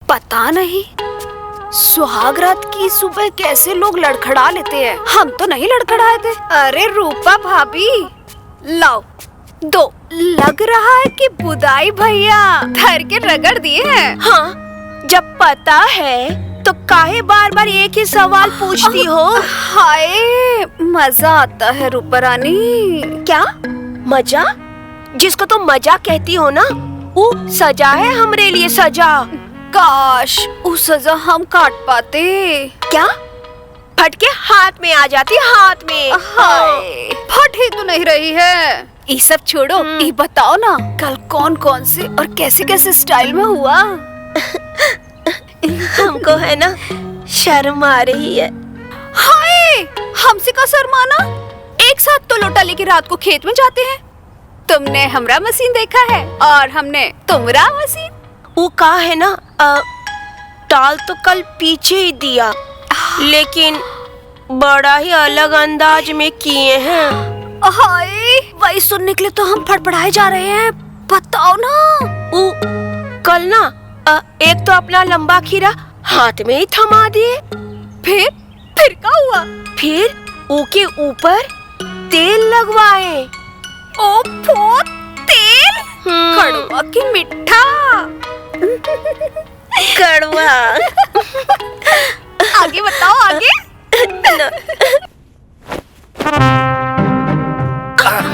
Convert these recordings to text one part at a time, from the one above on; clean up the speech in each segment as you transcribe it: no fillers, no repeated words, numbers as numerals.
पता नहीं सुहाग रात की सुबह कैसे लोग लड़खड़ा लेते हैं। हम तो नहीं लड़खड़ाए थे। अरे रूपा भाभी लाओ दो। लग रहा है कि बुदाई भैया धर के रगड़ दिए हैं। हाँ, जब पता है तो काहे बार बार एक ही सवाल पूछती हो? हाय मजा आता है रूपा रानी। क्या मजा? जिसको तुम मजा कहती हो ना, वो सजा है हमरे लिए, सजा। काश वो सजा हम काट पाते। क्या फटके हाथ में आ जाती, हाथ में। हाय फट ही तो नहीं रही है। ये सब छोड़ो, ये बताओ ना कल कौन कौन से और कैसे कैसे स्टाइल में हुआ? हमको है ना शर्म आ रही है। हाय हमसे का शर्माना? एक साथ तो लोटा लेके रात को खेत में जाते हैं। तुमने हमरा मशीन देखा है और हमने तुमरा मशीन। वो कहा है ना, टाल तो कल पीछे ही दिया, लेकिन बड़ा ही अलग अंदाज में किए हैं। हाय वही सुनने के लिए तो हम फड़फड़ाए जा रहे हैं। बताओ ना। वो कल ना एक तो अपना लंबा खीरा हाथ में ही थमा दिए। फिर क्या हुआ? फिर उसके ऊपर तेल लगवाए। ओफो तेल? कड़वा की मिठा? कड़वा। आगे बताओ आगे।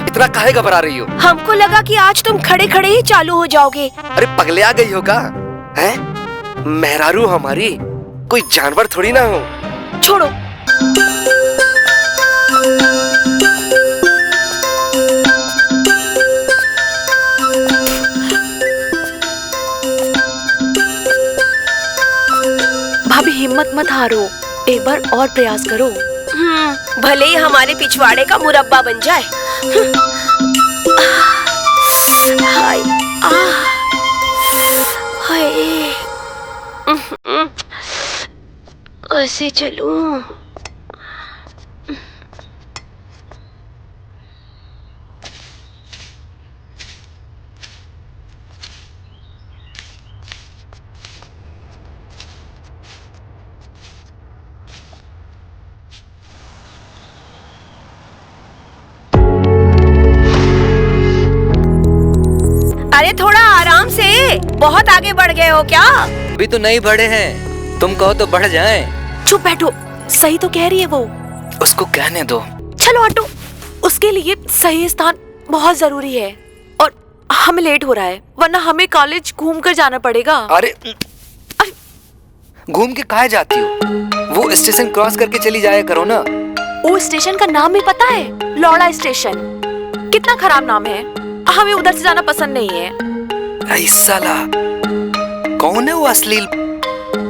इतना काहे घबरा रही हो? हमको लगा कि आज तुम खड़े खड़े ही चालू हो जाओगे। अरे पगले आ गई हो का? हैं? मेहरारू हमारी कोई जानवर थोड़ी ना हो। छोड़ो। भाभी हिम्मत मत हारो, एक बार और प्रयास करो। भले ही हमारे पिछवाड़े का मुरब्बा बन जाए। हाय हाय, कैसे चलूं? अरे थोड़ा आराम से, बहुत आगे बढ़ गए हो क्या? अभी तो नहीं बढ़े हैं, तुम कहो तो बढ़ जाएं। चुप बैठो, सही तो कह रही है वो। उसको कहने दो। चलो हटो, उसके लिए सही स्थान बहुत जरूरी है और हमें लेट हो रहा है, वरना हमें कॉलेज घूम कर जाना पड़ेगा। अरे घूम के काहे जाती हो? वो स्टेशन क्रॉस करके चली जाया करो ना। वो स्टेशन का नाम भी पता है? लौड़ा स्टेशन। कितना खराब नाम है, हमें उधर से जाना पसंद नहीं है। ऐ साला, कौन है वो अश्लील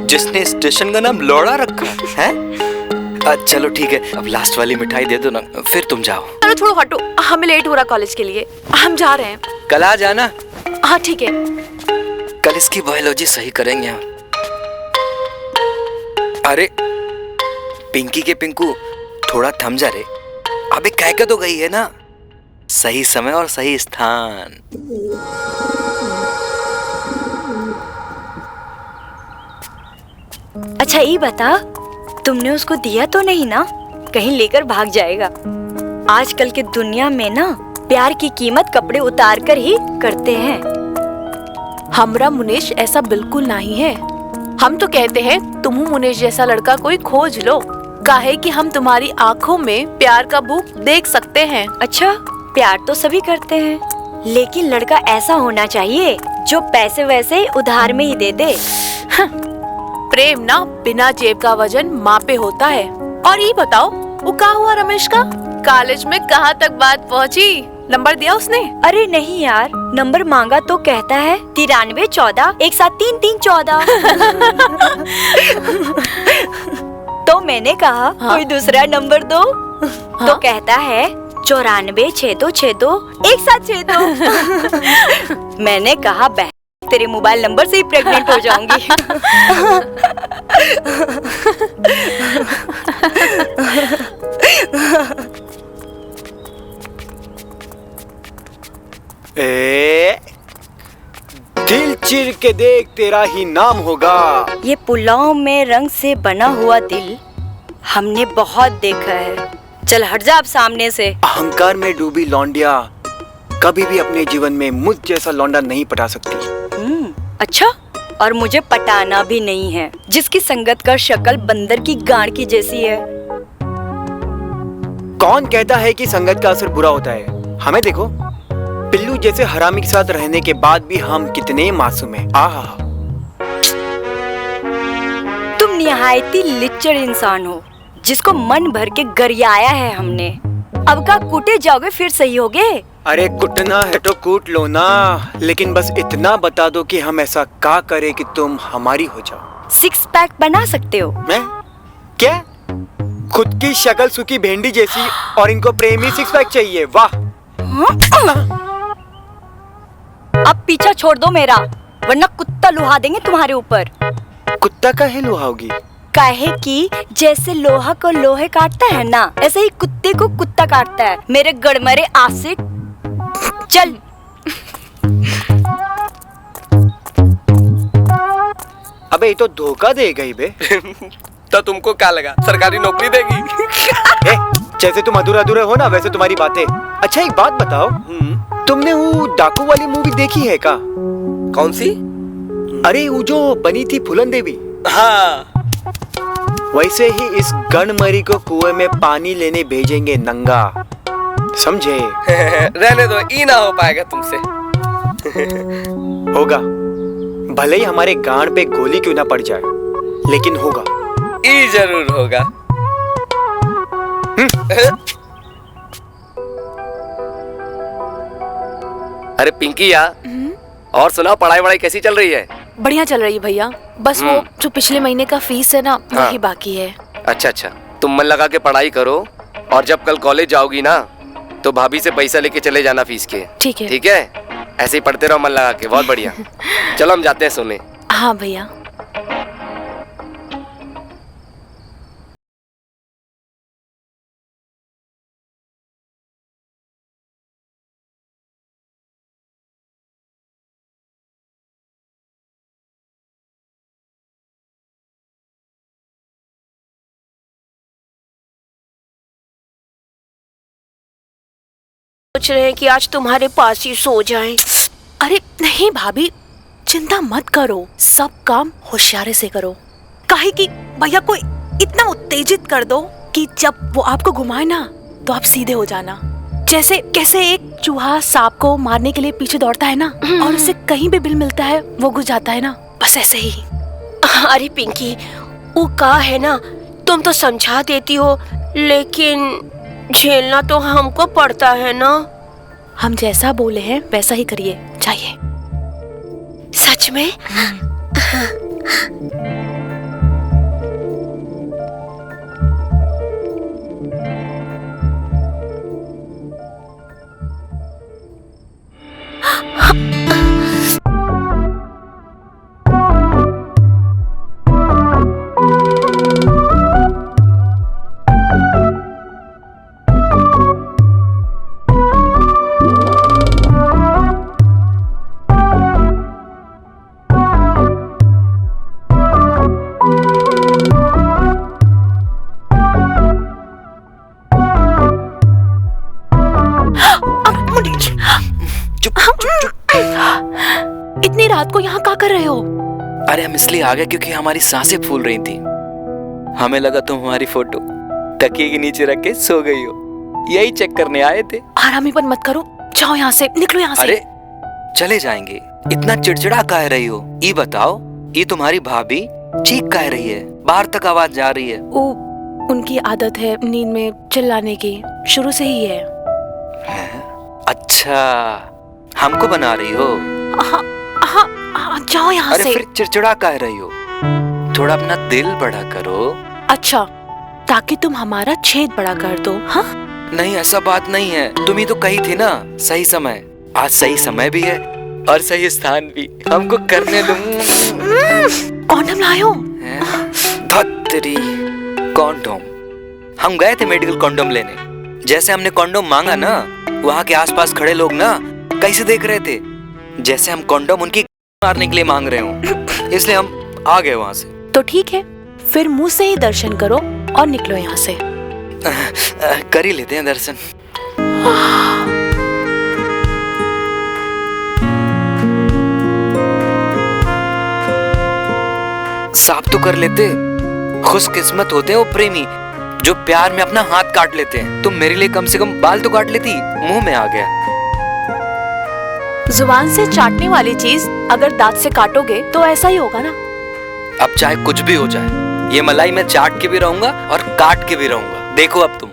जिसने स्टेशन का नाम लौड़ा रखा है? चलो ठीक है, अब लास्ट वाली मिठाई दे दो ना, फिर तुम जाओ। चलो छोड़ो हटो, हमें लेट हो रहा कॉलेज के लिए, हम जा रहे हैं। कल आ जाना। हाँ ठीक है। कल इसकी बायोलॉजी सही करेंगे हम। अरे पिंकी के पिंकू, थोड़ा थम जा रे। अबे कह के तो गई है ना, सही समय और सही स्थान। अच्छा ये बता, तुमने उसको दिया तो नहीं ना? कहीं लेकर भाग जाएगा। आजकल के दुनिया में ना प्यार की कीमत कपड़े उतार कर ही करते हैं। हमरा मुनेश ऐसा बिल्कुल नहीं है। हम तो कहते हैं तुम मुनेश जैसा लड़का कोई खोज लो, काहे कि हम तुम्हारी आँखों में प्यार का भूख देख सकते हैं। अच्छा, प्यार तो सभी करते हैं, लेकिन लड़का ऐसा होना चाहिए जो पैसे वैसे ही उधार में ही दे दे। प्रेम ना बिना जेब का वजन मापे होता है। और ये बताओ, वो क्या हुआ रमेश का? कॉलेज में कहाँ तक बात पहुँची? नंबर दिया उसने? अरे नहीं यार, नंबर मांगा तो कहता है 93 14 17 3 3 14। तो मैंने कहा कोई दूसरा नंबर दो। तो कहता है 94 62 62 1762। मैंने कहा बहन, तेरे मोबाइल नंबर से ही प्रेग्नेंट हो जाऊंगी। दिल चिर के देख तेरा ही नाम होगा। ये पुलाव में रंग से बना हुआ दिल हमने बहुत देखा है। चल हट जा अब सामने से। अहंकार में डूबी लौंडिया कभी भी अपने जीवन में मुझ जैसा लौंडा नहीं पटा सकती। अच्छा, और मुझे पटाना भी नहीं है, जिसकी संगत का शक्ल बंदर की गांड की जैसी है। कौन कहता है कि संगत का असर बुरा होता है? हमें देखो, पिल्लू जैसे हरामी के साथ रहने के बाद भी हम कितने मासूम हैं। आहा, तुम निहायती लिच्चड़ इंसान हो, जिसको मन भर के गरियाया है हमने। अब का कूटे जाओगे फिर सही होगे? अरे कुटना है तो कूट लो ना, लेकिन बस इतना बता दो कि हम ऐसा क्या करें कि तुम हमारी हो जाओ। 6 पैक बना सकते हो। मैं क्या? खुद की शक्ल सूखी भेंडी जैसी और इनको प्रेमी 6 पैक चाहिए? वाह। अब पीछा छोड़ दो मेरा, वरना कुत्ता लुहा देंगे तुम्हारे ऊपर। कुत्ता काहे लुहाओगी? काहे कि जैसे लोहा को लोहे काटता है ना, ऐसे ही कुत्ते को कुत्ता काटता है। मेरे गड़मरे आशिक, चल। अबे ये तो धोखा दे गई बे। तो तुमको क्या लगा सरकारी नौकरी देगी? जैसे तुम अधूरे अधूरे हो ना, वैसे तुम्हारी बातें। अच्छा एक बात बताओ, तुमने वो डाकू वाली मूवी देखी है का? कौन सी? अरे वो जो बनी थी फूलन देवी। हाँ। वैसे ही इस गणमरी को कुएं में पानी लेने भेजेंगे नंगा, समझे? रहने दो, ई ना हो पाएगा तुमसे। होगा, भले ही हमारे गांड पे गोली क्यों ना पड़ जाए, लेकिन होगा। ई जरूर होगा। अरे पिंकी यार, और सुनाओ, पढ़ाई वढ़ाई कैसी चल रही है? बढ़िया चल रही है भैया, बस वो जो पिछले महीने का फीस है ना, वही बाकी है। अच्छा अच्छा, तुम मन लगा के पढ़ाई करो, और जब कल कॉलेज जाओगी ना तो भाभी से पैसा लेके चले जाना फीस के। ठीक है। ठीक है, ऐसे ही पढ़ते रहो मन लगा के। बहुत बढ़िया। चलो हम जाते हैं सोने। हाँ भैया। सोच रहे हैं कि आज तुम्हारे पास ही सो जाएं। अरे नहीं भाभी, चिंता मत करो, सब काम होशियारी से करो। काहे कि भैया को इतना उत्तेजित कर दो कि जब वो आपको घुमाए ना तो आप सीधे हो जाना। जैसे कैसे एक चूहा सांप को मारने के लिए पीछे दौड़ता है ना, और उसे कहीं भी बिल मिलता है वो घुस जाता है ना, बस ऐसे ही। अरे पिंकी, वो का है ना, तुम तो समझा देती हो, लेकिन झेलना तो हमको पड़ता है ना। हम जैसा बोले हैं वैसा ही करिए, चाहिए। सच में? इतनी रात को यहाँ क्या कर रहे हो? अरे हम इसलिए आ गए क्योंकि हमारी सांसें फूल रही थी। हमें लगा तुम हमारी फोटो तकिए के नीचे रख के सो गई हो, यही चेक करने आए थे। आरामीपन मत करो, जाओ यहाँ से, निकलो यहाँ से। अरे चले जाएंगे, इतना चिड़चिड़ा कह रही हो? ये बताओ, ये तुम्हारी भाभी चीख कह रही है, बाहर तक आवाज जा रही है। वो उनकी आदत है नींद में चिल्लाने की, शुरू से ही है। अच्छा, हमको बना रही हो? हाँ, जाओ यहाँ अरे से। फिर चिड़चिड़ा कह रही हो? थोड़ा अपना दिल बड़ा करो। अच्छा, ताकि तुम हमारा छेद बड़ा कर दो। हाँ नहीं, ऐसा बात नहीं है, तुम ही तो कही थी ना सही समय। आज सही समय भी है और सही स्थान भी, हमको करने दो। कॉन्डम लायो? धत्तरी, कॉन्डोम? हम गए थे मेडिकल कॉन्डोम लेने, जैसे हमने कॉन्डोम मांगा ना, वहाँ के आसपास खड़े लोग ना कैसे देख रहे थे, जैसे हम कॉन्डोम उनकी मारने के लिए मांग रहे हो, इसलिए हम आ गए वहां से। तो ठीक है, फिर मुंह से ही दर्शन करो और निकलो यहाँ से। कर ही लेते हैं दर्शन। साफ तो कर लेते। खुशकिस्मत होते हैं वो प्रेमी जो प्यार में अपना हाथ काट लेते हैं। तुम मेरे लिए कम से कम बाल तो काट लेती, मुंह में आ गया। जुबान से चाटने वाली चीज अगर दांत से काटोगे तो ऐसा ही होगा ना। अब चाहे कुछ भी हो जाए, ये मलाई मैं चाट के भी रहूंगा और काट के भी रहूंगा। देखो अब तुम।